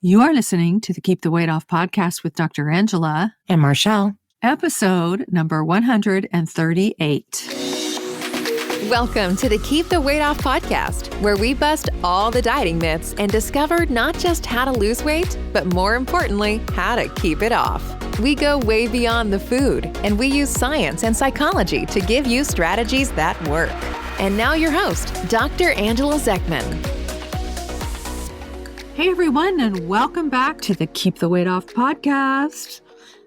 You are listening to the Keep the Weight Off podcast with Dr. Angela and Marshall, episode number 138. Welcome to the Keep the Weight Off podcast, where we bust all the dieting myths and discover not just how to lose weight, but more importantly, how to keep it off. We go way beyond the food, and we use science and psychology to give you strategies that work. And now your host, Dr. Angela Zechmann. Hey everyone, and welcome back to the Keep the Weight Off podcast.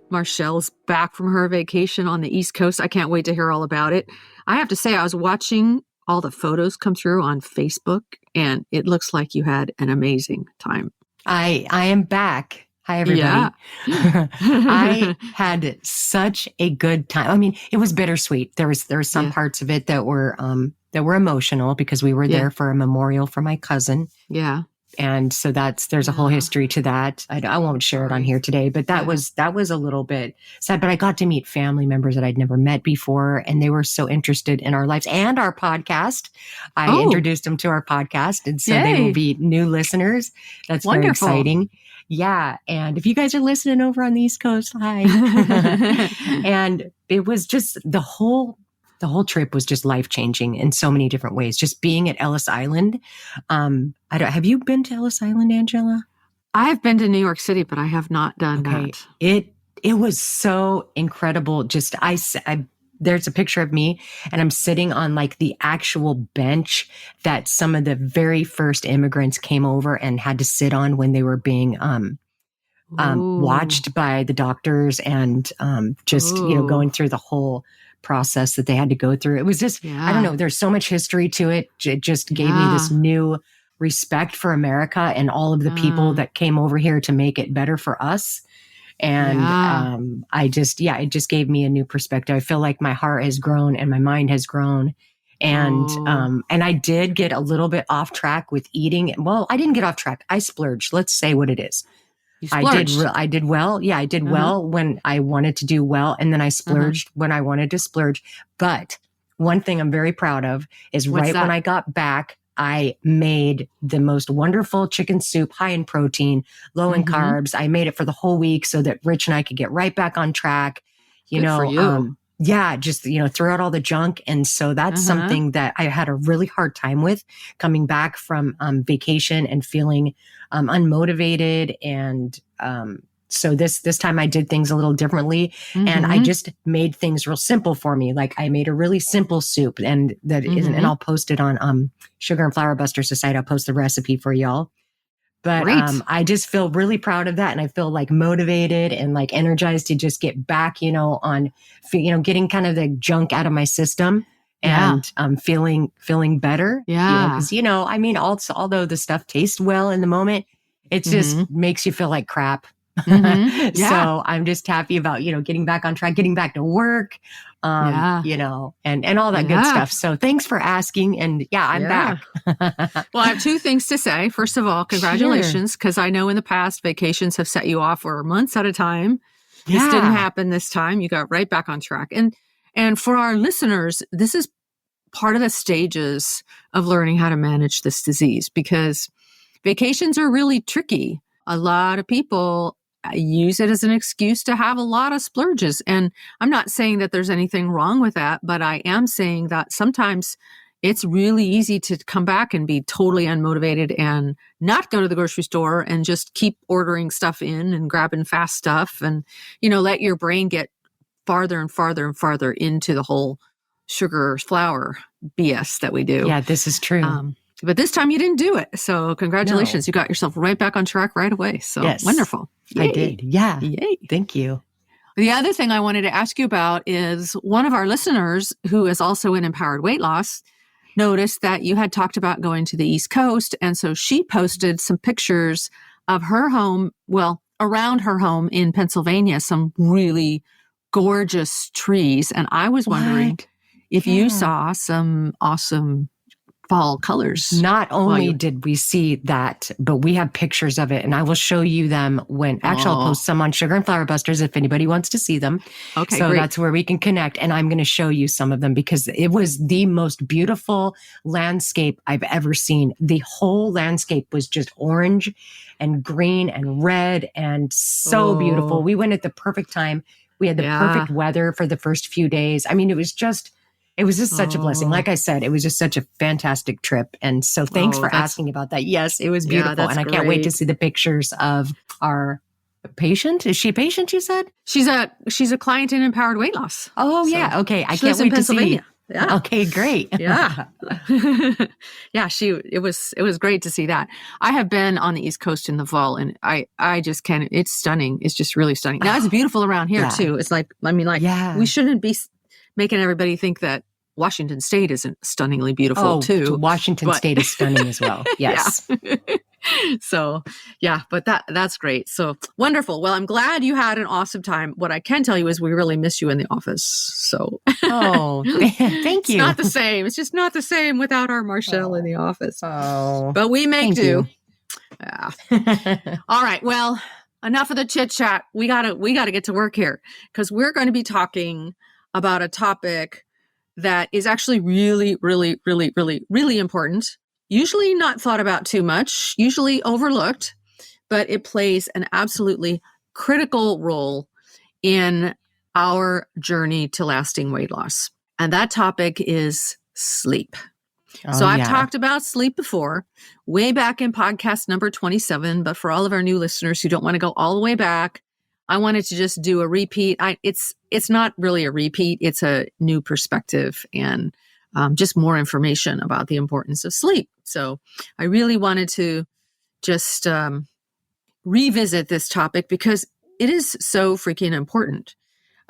Marcelle's back from her vacation on the East Coast. I can't wait to hear all about it. I have to say, I was watching all the photos come through on Facebook, and it looks like you had an amazing time. I am back. Hi, everybody. Yeah. I had such a good time. I mean, it was bittersweet. There was some parts of it that were emotional because we were there for a memorial for my cousin. Yeah. And so there's a whole history to that. I won't share it on here today, but that was a little bit sad. But I got to meet family members that I'd never met before, and they were so interested in our lives and our podcast. I introduced them to our podcast, and so they will be new listeners. That's wonderful. Very exciting. Yeah. And if you guys are listening over on the East Coast, hi. And it was just the whole trip was just life-changing in so many different ways. Just being at Ellis Island. Have you been to Ellis Island, Angela? I have been to New York City, but I have not done that. It was so incredible. Just there's a picture of me, and I'm sitting on like the actual bench that some of the very first immigrants came over and had to sit on when they were being watched by the doctors, and going through the whole process that they had to go through. It was just, I don't know, there's so much history to it. It just gave me this new respect for America and all of the people that came over here to make it better for us. And it just gave me a new perspective. I feel like my heart has grown and my mind has grown. And I did get a little bit off track with eating. Well, I didn't get off track. I splurged. Let's say what it is. I did well. Yeah, I did well when I wanted to do well. And then I splurged when I wanted to splurge. But one thing I'm very proud of is when I got back, I made the most wonderful chicken soup, high in protein, low in carbs. I made it for the whole week so that Rich and I could get right back on track. Good for you. Throw out all the junk. And so that's something that I had a really hard time with coming back from vacation and feeling unmotivated. And so this time I did things a little differently, and I just made things real simple for me. Like I made a really simple soup, and and I'll post it on Sugar and Flour Busters Society. I'll post the recipe for y'all. But I just feel really proud of that. And I feel like motivated and like energized to just get back, on, getting kind of the junk out of my system and feeling better. Yeah. Because, although the stuff tastes well in the moment, it just makes you feel like crap. So I'm just happy about, getting back on track, getting back to work, and all that good stuff. So thanks for asking. And I'm back. Well, I have two things to say. First of all, congratulations, because I know in the past vacations have set you off for months at a time. This didn't happen this time. You got right back on track. And for our listeners, this is part of the stages of learning how to manage this disease, because vacations are really tricky. A lot of people use it as an excuse to have a lot of splurges. And I'm not saying that there's anything wrong with that, but I am saying that sometimes it's really easy to come back and be totally unmotivated and not go to the grocery store and just keep ordering stuff in and grabbing fast stuff and, let your brain get farther and farther and farther into the whole sugar, flour BS that we do. Yeah, this is true. But this time you didn't do it. So congratulations. You got yourself right back on track right away. So wonderful. Yay. I did. Yeah. Yay. Thank you. The other thing I wanted to ask you about is one of our listeners who is also in Empowered Weight Loss noticed that you had talked about going to the East Coast. And so she posted some pictures of her home, around her home in Pennsylvania, some really gorgeous trees. And I was wondering if you saw some awesome fall colors. Not only did we see that, but we have pictures of it, and I will show you them actually I'll post some on Sugar and Flower Busters if anybody wants to see them. Okay, so great. That's where we can connect, and I'm going to show you some of them because it was the most beautiful landscape I've ever seen. The whole landscape was just orange and green and red and so beautiful. We went at the perfect time. We had the perfect weather for the first few days. I mean, it was just such a blessing. Like I said, it was just such a fantastic trip. And so thanks for asking about that. Yes, it was beautiful. And I can't wait to see the pictures of our patient. Is she a patient, you said? She's a client in Empowered Weight Loss. Oh, so yeah. Okay. I can't wait to see. Yeah. Okay, great. Yeah. Yeah, it was great to see that. I have been on the East Coast in the fall and I just can't, it's stunning. It's just really stunning. Now it's beautiful around here too. It's like, we shouldn't be making everybody think that Washington State isn't stunningly beautiful too. Washington State is stunning as well. Yes. So yeah, but that's great. So wonderful. Well, I'm glad you had an awesome time. What I can tell you is we really miss you in the office. So thank you. It's not the same. It's just not the same without our Marshall in the office. Oh, but we make do. Yeah. All right. Well, enough of the chit chat. We gotta get to work here because we're going to be talking about a topic that is actually really, really, really, really, really important. Usually not thought about too much, usually overlooked, but it plays an absolutely critical role in our journey to lasting weight loss. And that topic is sleep. So I've talked about sleep before, way back in podcast number 27. But for all of our new listeners who don't want to go all the way back, I wanted to just do a repeat. It's not really a repeat. It's a new perspective and just more information about the importance of sleep. So I really wanted to just revisit this topic because it is so freaking important.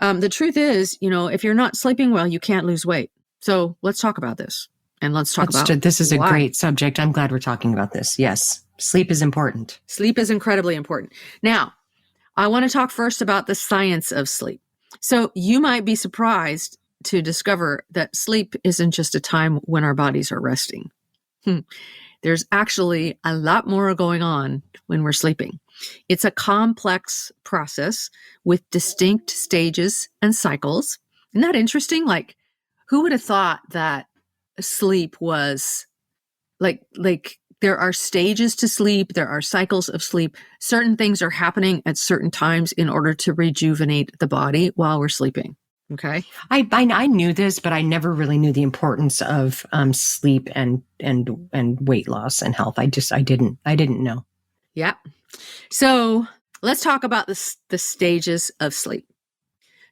The truth is, if you're not sleeping well, you can't lose weight. So let's talk about this. And let's talk about this is why. A great subject. I'm glad we're talking about this. Yes. Sleep is important. Sleep is incredibly important. Now, I want to talk first about the science of sleep. So you might be surprised to discover that sleep isn't just a time when our bodies are resting. There's actually a lot more going on when we're sleeping. It's a complex process with distinct stages and cycles. Isn't that interesting? Like, who would have thought that sleep was like there are stages to sleep, there are cycles of sleep. Certain things are happening at certain times in order to rejuvenate the body while we're sleeping. Okay. I knew this, but I never really knew the importance of sleep and weight loss and health. I didn't know. Yeah. So let's talk about the stages of sleep.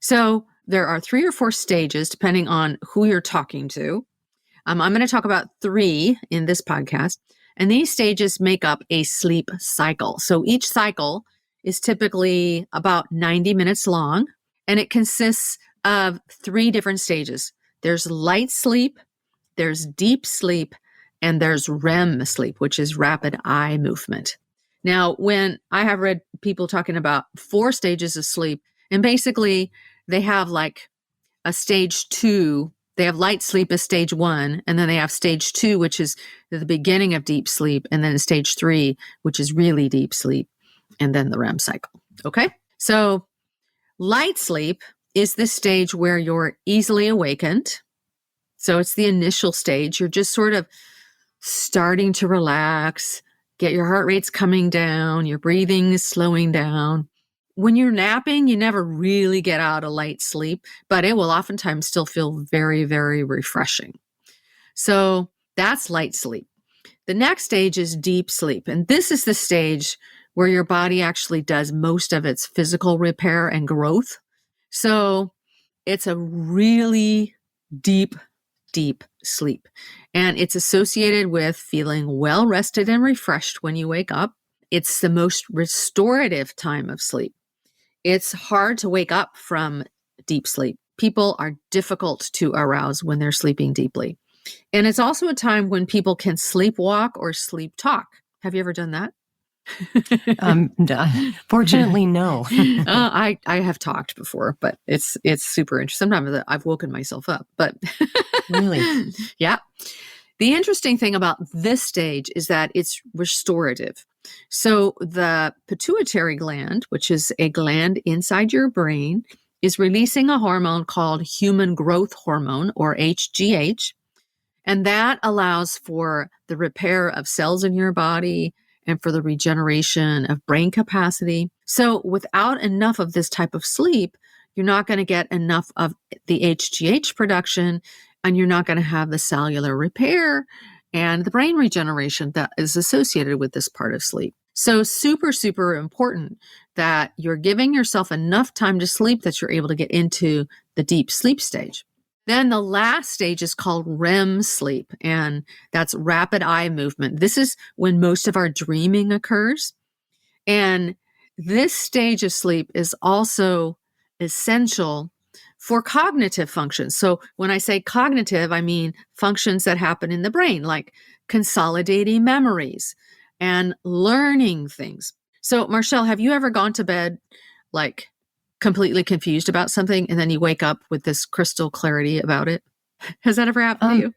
So there are 3 or 4 stages depending on who you're talking to. I'm going to talk about 3 in this podcast, and these stages make up a sleep cycle. So each cycle is typically about 90 minutes long, and it consists of 3 different stages. There's light sleep, there's deep sleep, and there's REM sleep, which is rapid eye movement. Now, when I have read people talking about 4 stages of sleep, and basically they have like a stage 2, they have light sleep as stage 1, and then they have stage 2, which is the beginning of deep sleep, and then stage 3, which is really deep sleep, and then the REM cycle. Okay? So light sleep is the stage where you're easily awakened. So it's the initial stage. You're just sort of starting to relax, get your heart rates coming down, your breathing is slowing down. When you're napping, you never really get out of light sleep, but it will oftentimes still feel very, very refreshing. So that's light sleep. The next stage is deep sleep. And this is the stage where your body actually does most of its physical repair and growth. So it's a really deep sleep. And it's associated with feeling well rested and refreshed when you wake up. It's the most restorative time of sleep. It's hard to wake up from deep sleep. People are difficult to arouse when they're sleeping deeply. And it's also a time when people can sleepwalk or sleep talk. Have you ever done that? Fortunately, no. I have talked before, but it's super interesting. Sometimes I've woken myself up, but really, yeah. The interesting thing about this stage is that it's restorative. So the pituitary gland, which is a gland inside your brain, is releasing a hormone called human growth hormone, or HGH. And that allows for the repair of cells in your body and for the regeneration of brain capacity. So without enough of this type of sleep, you're not going to get enough of the HGH production, and you're not going to have the cellular repair and the brain regeneration that is associated with this part of sleep. So super, super important that you're giving yourself enough time to sleep that you're able to get into the deep sleep stage. Then the last stage is called REM sleep, and that's rapid eye movement. This is when most of our dreaming occurs. And this stage of sleep is also essential for cognitive functions. So when I say cognitive, I mean functions that happen in the brain, like consolidating memories and learning things. So Marshall, have you ever gone to bed like completely confused about something and then you wake up with this crystal clarity about it? Has that ever happened to you?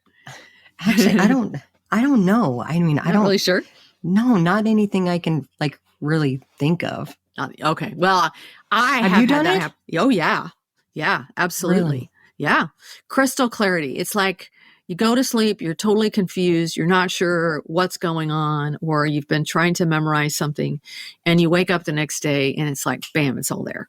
Actually, I don't know. I mean, I don't really sure. No, not anything I can like really think of. Okay. Well, have you done it? Oh yeah. Yeah, absolutely. Really? Yeah. Crystal clarity. It's like you go to sleep, you're totally confused, you're not sure what's going on, or you've been trying to memorize something and you wake up the next day and it's like, bam, it's all there.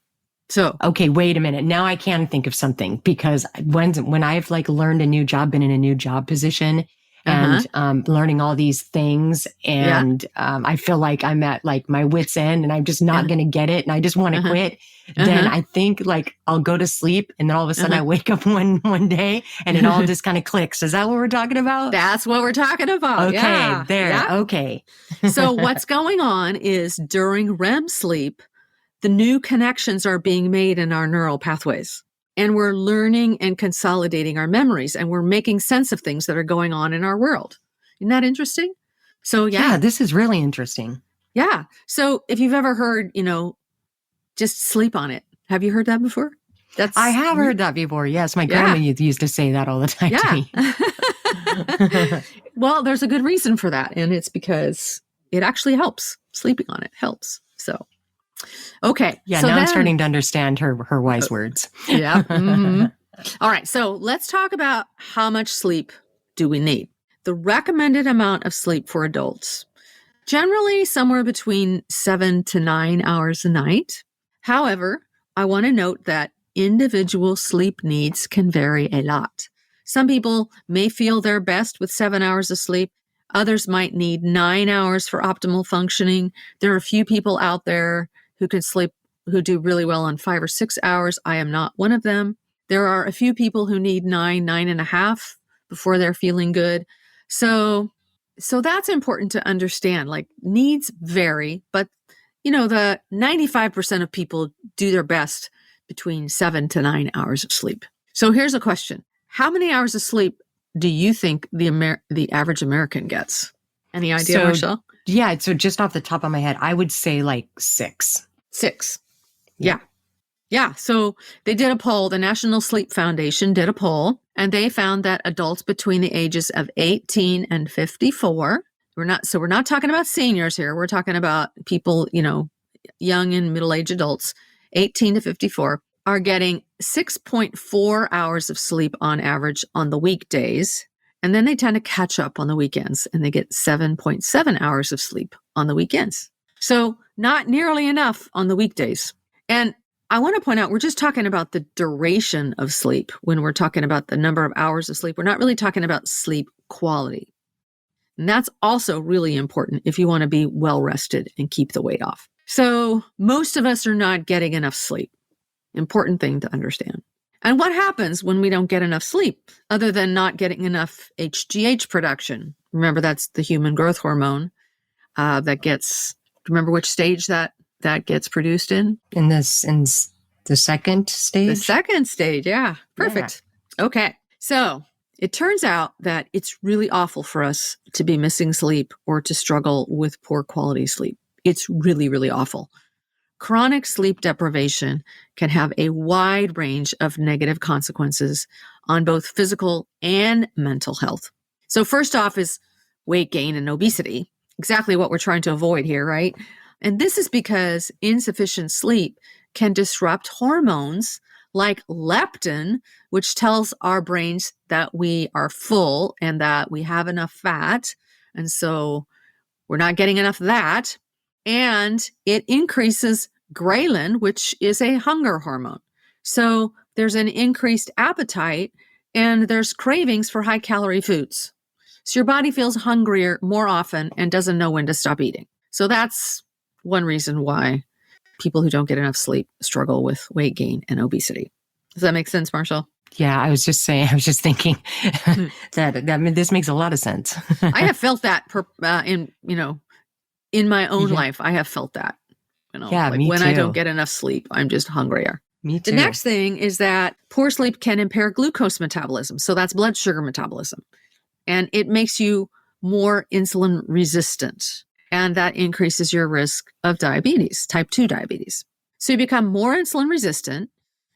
So, okay, wait a minute. Now I can think of something, because when I've like learned a new job, been in a new job position and learning all these things, and I feel like I'm at like my wit's end and I'm just not going to get it and I just want to quit. Then I think like I'll go to sleep and then all of a sudden I wake up one day and it all just kind of clicks. Is that what we're talking about? That's what we're talking about. Okay, yeah. there. Yeah. Okay. So what's going on is during REM sleep, the new connections are being made in our neural pathways, and we're learning and consolidating our memories, and we're making sense of things that are going on in our world. Isn't that interesting? So yeah, this is really interesting. Yeah. So if you've ever heard, just sleep on it. Have you heard that before? I have heard that before. Yes. My grandma used to say that all the time to me. Well, there's a good reason for that. And it's because it actually helps. Sleeping on it helps. So, okay. Yeah. So now I'm starting to understand her wise words. Yeah. Mm-hmm. All right. So let's talk about how much sleep do we need? The recommended amount of sleep for adults, generally somewhere between 7 to 9 hours a night. However, I want to note that individual sleep needs can vary a lot. Some people may feel their best with 7 hours of sleep. Others might need 9 hours for optimal functioning. There are a few people out there who can sleep, who do really well on 5 or 6 hours. I am not one of them. There are a few people who need 9.5 before they're feeling good. So that's important to understand. Like, needs vary, but the 95% of people do their best between 7 to 9 hours of sleep. So here's a question. How many hours of sleep do you think the average American gets? Any idea, Marshall? Yeah. So just off the top of my head, I would say like 6. 6. Yeah. Yeah. So they did a poll. The National Sleep Foundation did a poll, and they found that adults between the ages of 18 and 54, we're not talking about seniors here. We're talking about people, young and middle-aged adults, 18 to 54, are getting 6.4 hours of sleep on average on the weekdays. And then they tend to catch up on the weekends, and they get 7.7 hours of sleep on the weekends. So not nearly enough on the weekdays. And I want to point out, we're just talking about the duration of sleep. When we're talking about the number of hours of sleep, we're not really talking about sleep quality. And that's also really important if you want to be well rested and keep the weight off. So most of us are not getting enough sleep. Important thing to understand. And what happens when we don't get enough sleep, other than not getting enough HGH production? Remember, that's the human growth hormone remember which stage that gets produced in? In the second stage? The second stage, yeah. Perfect. Yeah. Okay. So it turns out that it's really awful for us to be missing sleep or to struggle with poor quality sleep. It's really, really awful. Chronic sleep deprivation can have a wide range of negative consequences on both physical and mental health. So first off is weight gain and obesity, exactly what we're trying to avoid here, right? And this is because insufficient sleep can disrupt hormones like leptin, which tells our brains that we are full and that we have enough fat. And so we're not getting enough of that. And it increases ghrelin, which is a hunger hormone. So there's an increased appetite and there's cravings for high-calorie foods. So your body feels hungrier more often and doesn't know when to stop eating. So that's one reason why people who don't get enough sleep struggle with weight gain and obesity. Does that make sense, Marshall? Yeah, I was just thinking that this makes a lot of sense. I have felt that in my own life. I have felt that, me when too. I don't get enough sleep, I'm just hungrier. Me too. The next thing is that poor sleep can impair glucose metabolism. So that's blood sugar metabolism. And it makes you more insulin resistant. And that increases your risk of diabetes, type 2 diabetes. So you become more insulin resistant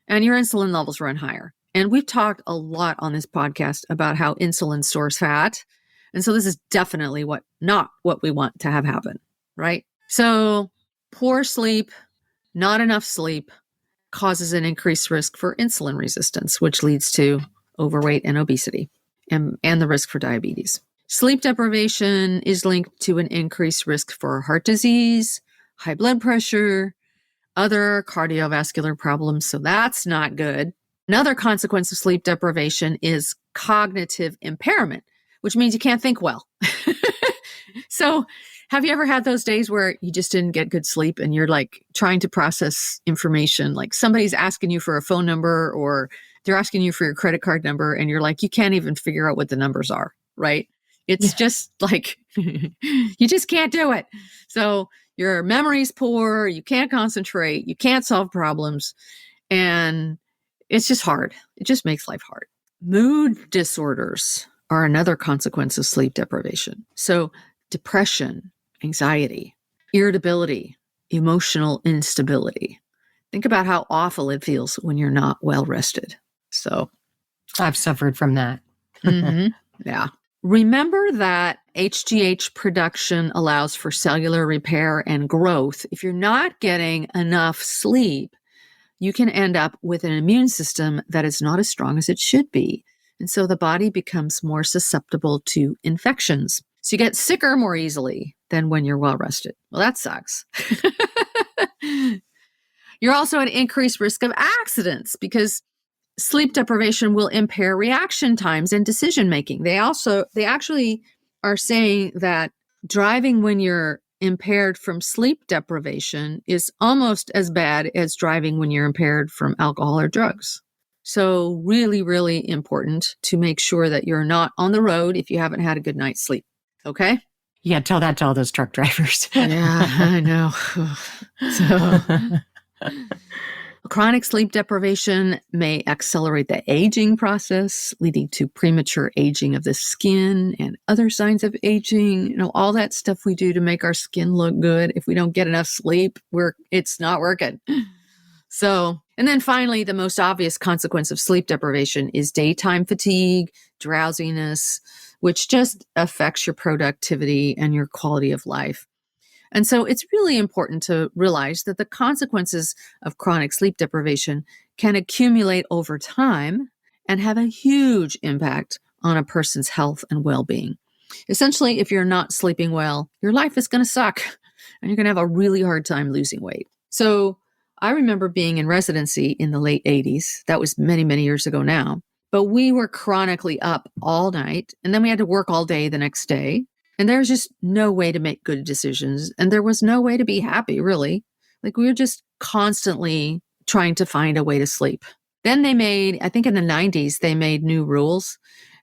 and your insulin levels run higher. And we've talked a lot on this podcast about how insulin stores fat. And so this is definitely not what we want to have happen, right? So poor sleep, not enough sleep causes an increased risk for insulin resistance, which leads to overweight and obesity and the risk for diabetes. Sleep deprivation is linked to an increased risk for heart disease, high blood pressure, other cardiovascular problems. So that's not good. Another consequence of sleep deprivation is cognitive impairment, which means you can't think well. So have you ever had those days where you just didn't get good sleep and you're like trying to process information, like somebody's asking you for a phone number or they're asking you for your credit card number and you're like, you can't even figure out what the numbers are, right? It's just like, you just can't do it. So your memory's poor, you can't concentrate, you can't solve problems, and it's just hard. It just makes life hard. Mood disorders are another consequence of sleep deprivation. So depression, anxiety, irritability, emotional instability. Think about how awful it feels when you're not well rested. So I've suffered from that. Yeah. Remember that HGH production allows for cellular repair and growth. If you're not getting enough sleep, you can end up with an immune system that is not as strong as it should be. And so the body becomes more susceptible to infections. So you get sicker more easily than when you're well rested. Well, that sucks. You're also at increased risk of accidents because sleep deprivation will impair reaction times and decision making. They actually are saying that driving when you're impaired from sleep deprivation is almost as bad as driving when you're impaired from alcohol or drugs. So really, really important to make sure that you're not on the road if you haven't had a good night's sleep. Okay? Yeah, tell that to all those truck drivers. Yeah, I know. So chronic sleep deprivation may accelerate the aging process, leading to premature aging of the skin and other signs of aging. All that stuff we do to make our skin look good. If we don't get enough sleep, it's not working. So, and then finally, the most obvious consequence of sleep deprivation is daytime fatigue, drowsiness, which just affects your productivity and your quality of life. And so it's really important to realize that the consequences of chronic sleep deprivation can accumulate over time and have a huge impact on a person's health and well-being. Essentially, if you're not sleeping well, your life is going to suck and you're going to have a really hard time losing weight. So I remember being in residency in the late 80s. That was many, many years ago now. But we were chronically up all night and then we had to work all day the next day. And there's just no way to make good decisions. And there was no way to be happy, really. Like we were just constantly trying to find a way to sleep. Then they made, I think in the 90s, they made new rules.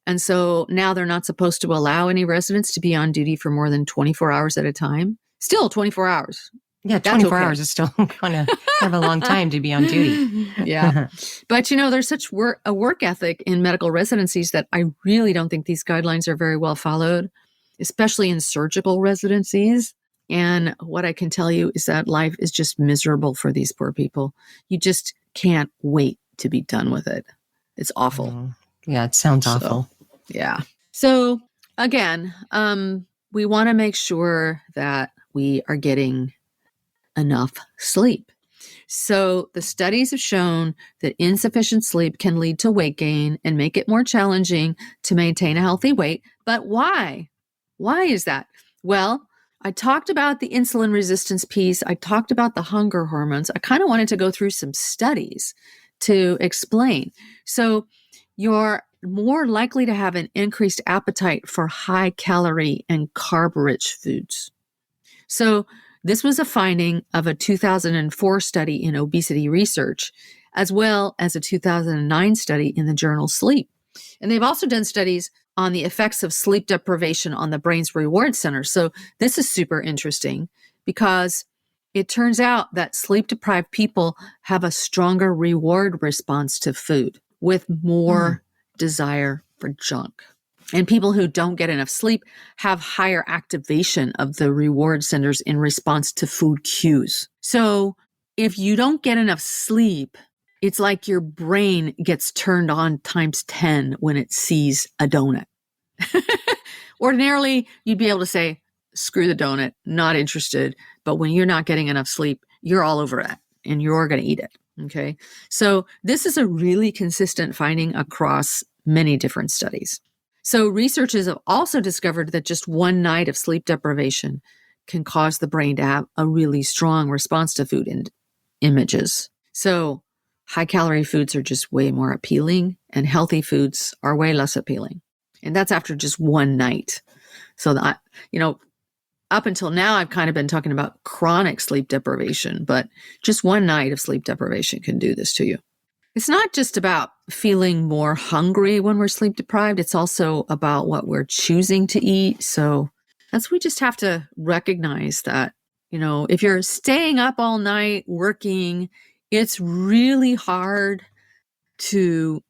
And so now they're not supposed to allow any residents to be on duty for more than 24 hours at a time. Still 24 hours. Yeah, 24 hours is still kind of a long time to be on duty. Yeah. But, there's such a work ethic in medical residencies that I really don't think these guidelines are very well followed, especially in surgical residencies. And what I can tell you is that life is just miserable for these poor people. You just can't wait to be done with it. It's awful. Yeah, it sounds awful. Yeah. So again, we want to make sure that we are getting enough sleep. So the studies have shown that insufficient sleep can lead to weight gain and make it more challenging to maintain a healthy weight. But why? Why is that? Well, I talked about the insulin resistance piece. I talked about the hunger hormones. I kind of wanted to go through some studies to explain. So you're more likely to have an increased appetite for high calorie and carb rich foods. So this was a finding of a 2004 study in obesity research, as well as a 2009 study in the journal Sleep. And they've also done studies on the effects of sleep deprivation on the brain's reward center. So this is super interesting because it turns out that sleep-deprived people have a stronger reward response to food with more desire for junk. And people who don't get enough sleep have higher activation of the reward centers in response to food cues. So if you don't get enough sleep, it's like your brain gets turned on times 10 when it sees a donut. Ordinarily, you'd be able to say, screw the donut, not interested. But when you're not getting enough sleep, you're all over it and you're going to eat it. Okay. So this is a really consistent finding across many different studies. So researchers have also discovered that just one night of sleep deprivation can cause the brain to have a really strong response to food and images. So high-calorie foods are just way more appealing and healthy foods are way less appealing. And that's after just one night. So that, up until now, I've kind of been talking about chronic sleep deprivation, but just one night of sleep deprivation can do this to you. It's not just about feeling more hungry when we're sleep deprived. It's also about what we're choosing to eat. So we just have to recognize that, if you're staying up all night working, it's really hard to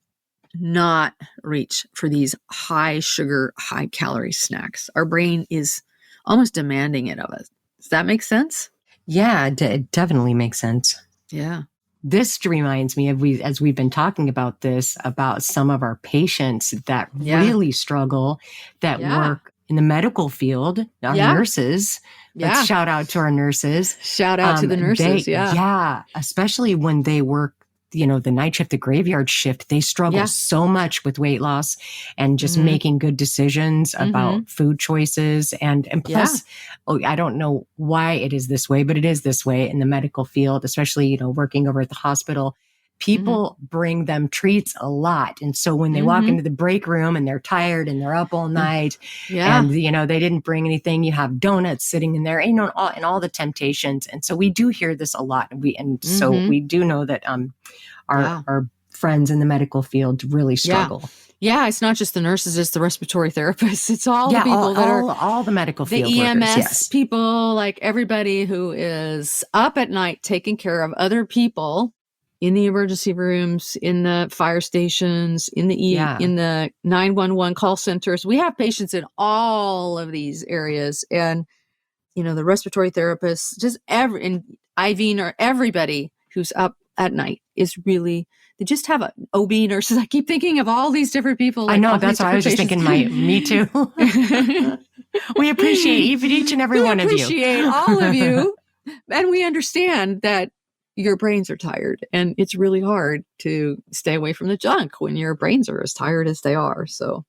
not reach for these high sugar, high calorie snacks. Our brain is almost demanding it of us. Does that make sense? Yeah, it definitely makes sense. Yeah. This reminds me of as we've been talking about this, about some of our patients that really struggle, that work in the medical field, our nurses. Let's shout out to our nurses. Shout out to the nurses. Yeah. Especially when they work, the night shift, the graveyard shift, they struggle so much with weight loss and just making good decisions about food choices. And plus, I don't know why it is this way, but it is this way in the medical field, especially, working over at the hospital. People bring them treats a lot. And so when they walk into the break room and they're tired and they're up all night and, they didn't bring anything, you have donuts sitting in there, and all the temptations. And so we do hear this a lot. So we do know that our friends in the medical field really struggle. Yeah, it's not just the nurses, it's the respiratory therapists. It's all the people all the medical field the workers. EMS people, like everybody who is up at night taking care of other people in the emergency rooms, in the fire stations, in the 911 call centers. We have patients in all of these areas, and the respiratory therapists, just and IV or everybody who's up at night is really. They just have OB nurses. I keep thinking of all these different people. I know. That's why I was just thinking, me too. We appreciate each and every one of you. We appreciate all of you. And we understand that your brains are tired and it's really hard to stay away from the junk when your brains are as tired as they are. So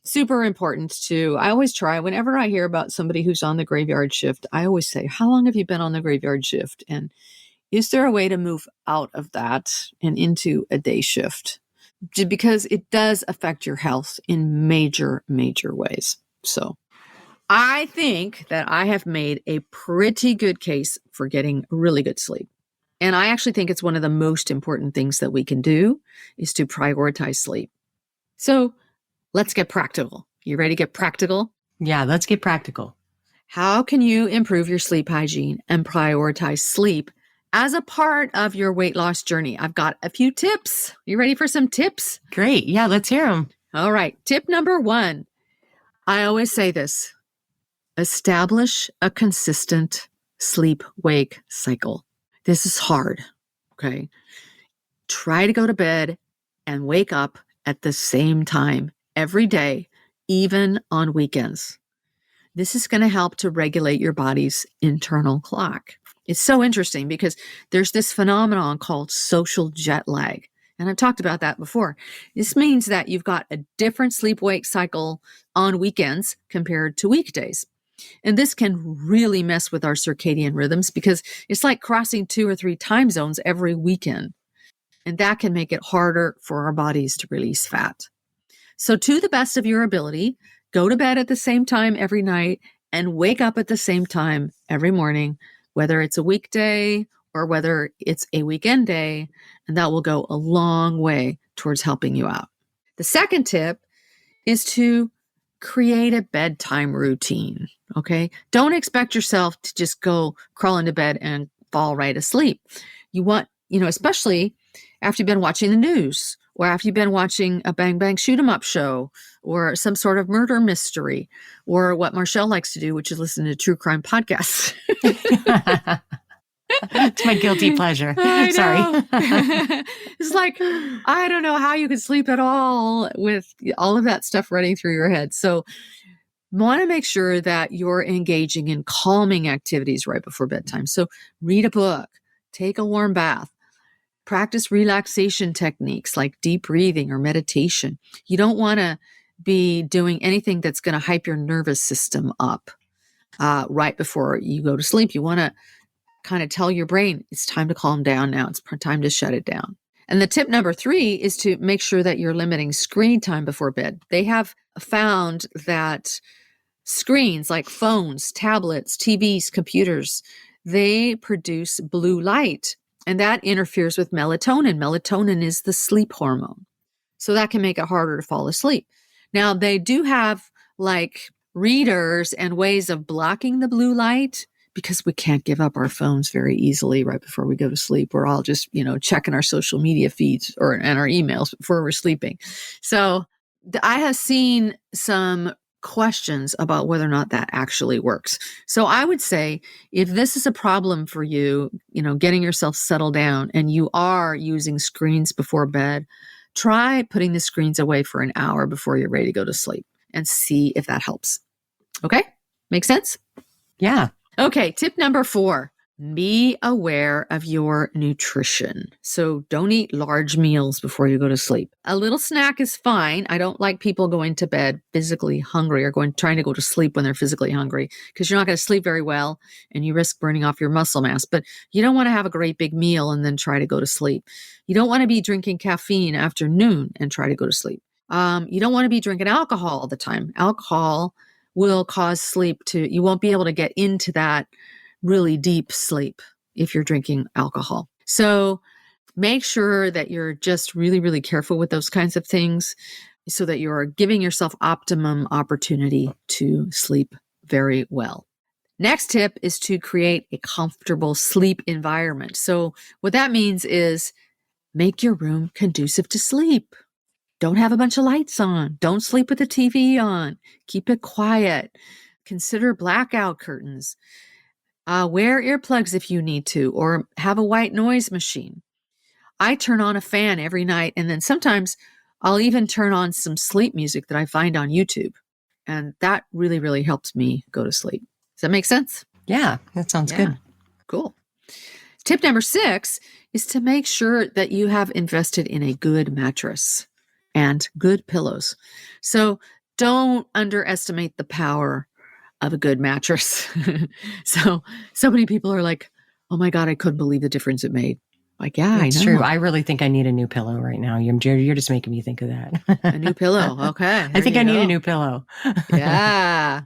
super important I always try, whenever I hear about somebody who's on the graveyard shift, I always say, how long have you been on the graveyard shift? And is there a way to move out of that and into a day shift? Because it does affect your health in major, major ways. So I think that I have made a pretty good case for getting really good sleep. And I actually think it's one of the most important things that we can do is to prioritize sleep. So let's get practical. You ready to get practical? Yeah, let's get practical. How can you improve your sleep hygiene and prioritize sleep as a part of your weight loss journey? I've got a few tips. You ready for some tips? Great. Yeah, let's hear them. All right. Tip number 1. I always say this. Establish a consistent sleep-wake cycle. This is hard, okay? Try to go to bed and wake up at the same time every day even on weekends. This is going to help to regulate your body's internal clock. It's so interesting because there's this phenomenon called social jet lag. And I've talked about that before. This means that you've got a different sleep-wake cycle on weekends compared to weekdays. And this can really mess with our circadian rhythms because it's like crossing 2 or 3 time zones every weekend. And that can make it harder for our bodies to release fat. So to the best of your ability, go to bed at the same time every night and wake up at the same time every morning, whether it's a weekday or whether it's a weekend day, and that will go a long way towards helping you out. The second tip is to create a bedtime routine, okay? Don't expect yourself to just go crawl into bed and fall right asleep. You want, especially after you've been watching the news or after you've been watching a Bang Bang Shoot 'em Up show or some sort of murder mystery or what Marshall likes to do, which is listen to true crime podcasts. It's my guilty pleasure. Sorry. It's like, I don't know how you can sleep at all with all of that stuff running through your head. So want to make sure that you're engaging in calming activities right before bedtime. So read a book, take a warm bath, practice relaxation techniques like deep breathing or meditation. You don't want to be doing anything that's going to hype your nervous system up right before you go to sleep. You want to kind of tell your brain, it's time to calm down now. It's time to shut it down. And the tip number 3 is to make sure that you're limiting screen time before bed. They have found that screens like phones, tablets, TVs, computers, they produce blue light, and that interferes with melatonin. Melatonin is the sleep hormone. So that can make it harder to fall asleep. Now, they do have like readers and ways of blocking the blue light, because we can't give up our phones very easily right before we go to sleep. We're all just, checking our social media feeds and our emails before we're sleeping. So I have seen some questions about whether or not that actually works. So I would say if this is a problem for you, getting yourself settled down and you are using screens before bed, try putting the screens away for an hour before you're ready to go to sleep and see if that helps. Okay? Make sense? Yeah. Okay, tip number 4, be aware of your nutrition. So don't eat large meals before you go to sleep. A little snack is fine. I don't like people going to bed physically hungry or trying to go to sleep when they're physically hungry because you're not going to sleep very well and you risk burning off your muscle mass. But you don't want to have a great big meal and then try to go to sleep. You don't want to be drinking caffeine after noon and try to go to sleep. You don't want to be drinking alcohol all the time. Alcohol will cause you won't be able to get into that really deep sleep if you're drinking alcohol. So make sure that you're just really, really careful with those kinds of things so that you're giving yourself optimum opportunity to sleep very well. Next tip is to create a comfortable sleep environment. So what that means is make your room conducive to sleep. Don't have a bunch of lights on. Don't sleep with the TV on. Keep it quiet. Consider blackout curtains. Wear earplugs if you need to, or have a white noise machine. I turn on a fan every night, and then sometimes I'll even turn on some sleep music that I find on YouTube. And that really, really helps me go to sleep. Does that make sense? Yeah, that sounds good. Cool. Tip number 6 is to make sure that you have invested in a good mattress and good pillows. So don't underestimate the power of a good mattress. So many people are like, oh my God, I couldn't believe the difference it made. Like, yeah, it's I know. True. I really think I need a new pillow right now. You're just making me think of that. A new pillow. Okay. I think I need a new pillow. Yeah.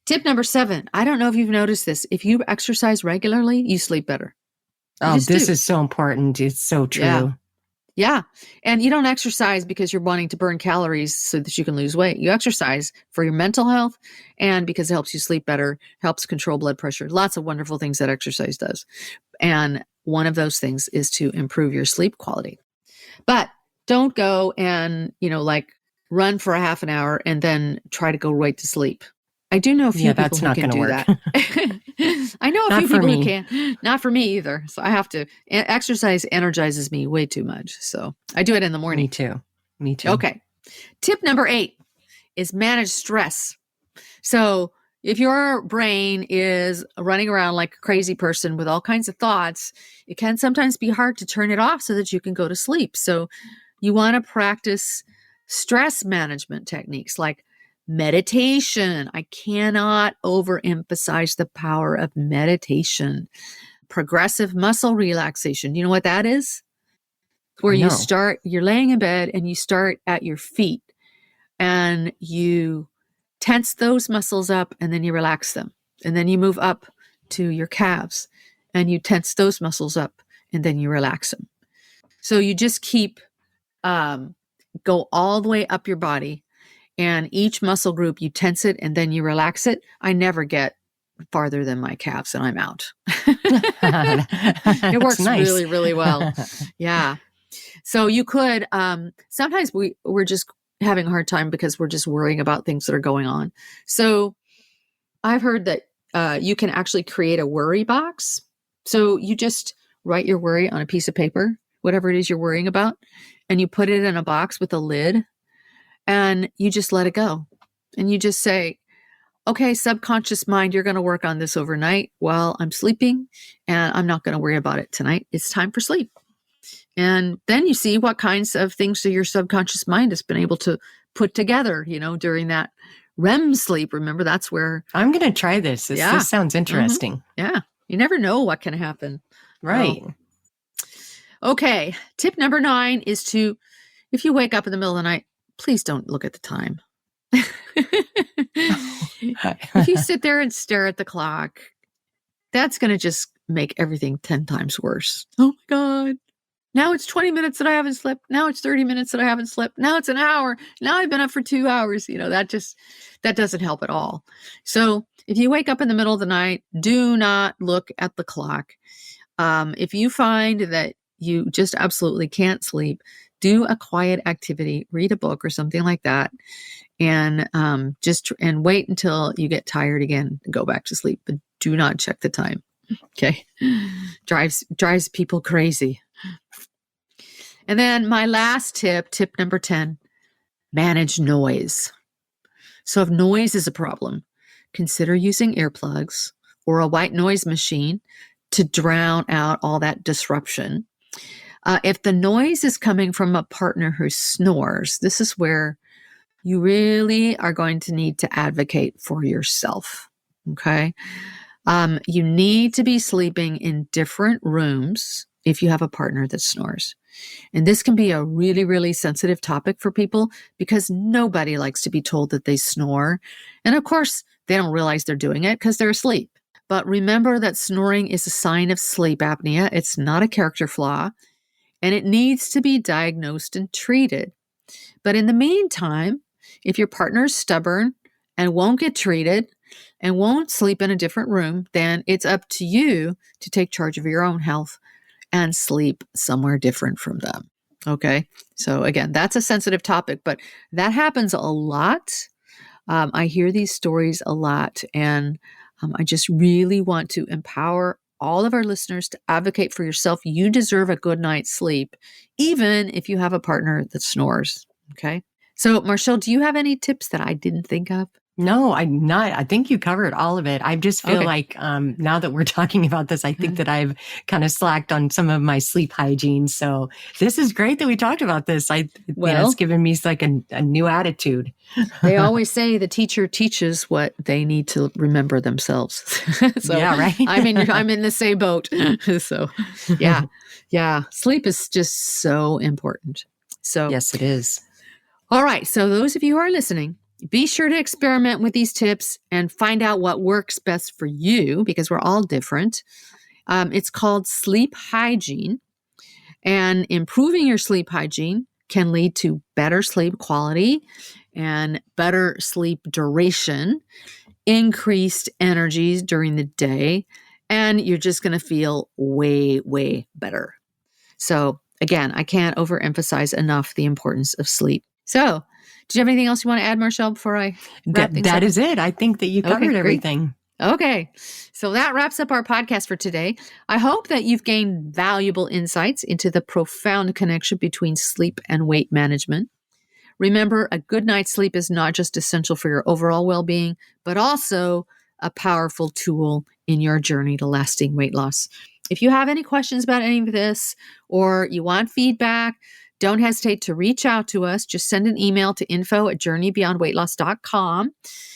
Tip number 7. I don't know if you've noticed this. If you exercise regularly, you sleep better. This is so important. It's so true. Yeah. And you don't exercise because you're wanting to burn calories so that you can lose weight. You exercise for your mental health and because it helps you sleep better, helps control blood pressure. Lots of wonderful things that exercise does. And one of those things is to improve your sleep quality. But don't go and, run for a half an hour and then try to go right to sleep. I do know a few people who can do that. I know a few people who can. Not for me either. So I have to. Exercise energizes me way too much. So I do it in the morning. Me too. Okay. Tip number 8 is manage stress. So if your brain is running around like a crazy person with all kinds of thoughts, it can sometimes be hard to turn it off so that you can go to sleep. So you want to practice stress management techniques like meditation. I cannot overemphasize the power of meditation. Progressive muscle relaxation. You know what that is? Where you start, you're laying in bed and you start at your feet and you tense those muscles up and then you relax them. And then you move up to your calves and you tense those muscles up and then you relax them. So you just keep, go all the way up your body, and each muscle group you tense it and then you relax it. I never get farther than my calves and I'm out. It works really, really well. Yeah. So you could, sometimes we're just having a hard time because we're just worrying about things that are going on. So I've heard that you can actually create a worry box. So you just write your worry on a piece of paper, whatever it is you're worrying about, and you put it in a box with a lid and you just let it go. And you just say, okay, subconscious mind, you're going to work on this overnight while I'm sleeping, and I'm not going to worry about it tonight. It's time for sleep. And then you see what kinds of things that your subconscious mind has been able to put together, during that REM sleep. Remember, that's where I'm going to try this. This sounds interesting. Mm-hmm. Yeah. You never know what can happen. Right. Okay. Tip number 9 is if you wake up in the middle of the night, please don't look at the time. If you sit there and stare at the clock, that's going to just make everything 10 times worse. Oh my God. Now it's 20 minutes that I haven't slept. Now it's 30 minutes that I haven't slept. Now it's an hour. Now I've been up for 2 hours. That doesn't help at all. So if you wake up in the middle of the night, do not look at the clock. If you find that you just absolutely can't sleep, do a quiet activity, read a book or something like that, and and wait until you get tired again and go back to sleep. But do not check the time. Okay, drives people crazy. And then my last tip number 10, manage noise. So if noise is a problem, consider using earplugs or a white noise machine to drown out all that disruption. If the noise is coming from a partner who snores, this is where you really are going to need to advocate for yourself. Okay. You need to be sleeping in different rooms if you have a partner that snores. And this can be a really, really sensitive topic for people because nobody likes to be told that they snore. And of course, they don't realize they're doing it because they're asleep. But remember that snoring is a sign of sleep apnea. It's not a character flaw, and it needs to be diagnosed and treated. But in the meantime, if your partner is stubborn and won't get treated and won't sleep in a different room, then it's up to you to take charge of your own health and sleep somewhere different from them. Okay. So again, that's a sensitive topic, but that happens a lot. I hear these stories a lot, and I just really want to empower all of our listeners to advocate for yourself. You deserve a good night's sleep, even if you have a partner that snores. Okay. So Marshall, do you have any tips that I didn't think of? No, I'm not. I think you covered all of it. I just feel like now that we're talking about this, I think that I've kind of slacked on some of my sleep hygiene. So this is great that we talked about this. It's given me like a new attitude. They always say the teacher teaches what they need to remember themselves. So yeah, right. I'm in the same boat. So yeah. Sleep is just so important. So yes, it is. All right. So those of you who are listening, be sure to experiment with these tips and find out what works best for you, because we're all different. It's called sleep hygiene, and improving your sleep hygiene can lead to better sleep quality and better sleep duration, increased energies during the day, and you're just going to feel way, way better. So again, I can't overemphasize enough the importance of sleep. So do you have anything else you want to add, Marshall, before I wrap things up? That is it. I think that you covered everything. Okay. So that wraps up our podcast for today. I hope that you've gained valuable insights into the profound connection between sleep and weight management. Remember, a good night's sleep is not just essential for your overall well-being, but also a powerful tool in your journey to lasting weight loss. If you have any questions about any of this, or you want feedback, don't hesitate to reach out to us. Just send an email to info@journeybeyondweightloss.com.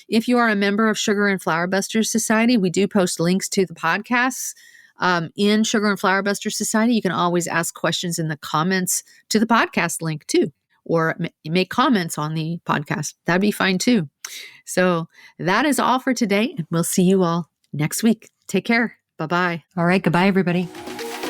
If you are a member of Sugar and Flour Busters Society, we do post links to the podcasts in Sugar and Flour Busters Society. You can always ask questions in the comments to the podcast link too, or make comments on the podcast. That'd be fine too. So that is all for today, and we'll see you all next week. Take care. Bye-bye. All right. Goodbye, everybody.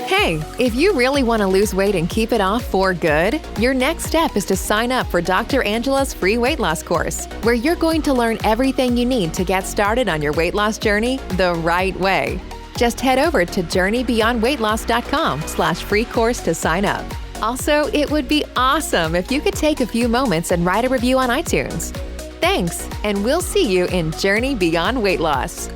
Hey, if you really want to lose weight and keep it off for good, your next step is to sign up for Dr. Angela's free weight loss course, where you're going to learn everything you need to get started on your weight loss journey the right way. Just head over to journeybeyondweightloss.com/free course to sign up. Also, it would be awesome if you could take a few moments and write a review on iTunes. Thanks, and we'll see you in Journey Beyond Weight Loss.